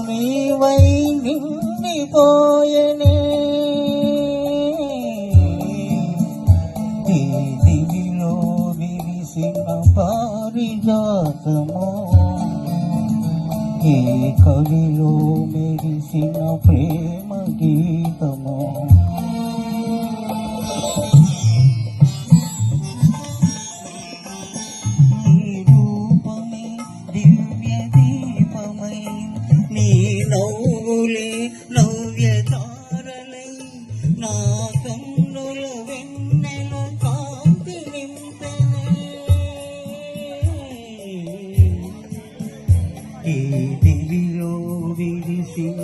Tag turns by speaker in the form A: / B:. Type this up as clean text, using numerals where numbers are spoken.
A: నీవై నిండిపోయనే ఈ దివిలో విరిసిన పారిజాతము ఈ కవిలో మెరిసిన ప్రేమ గీతము నీ నవ్వులే నవ్య తారలై నా కన్నుల వెన్నెల కాంతి నింపెనే ఈ దివిలో విరిసి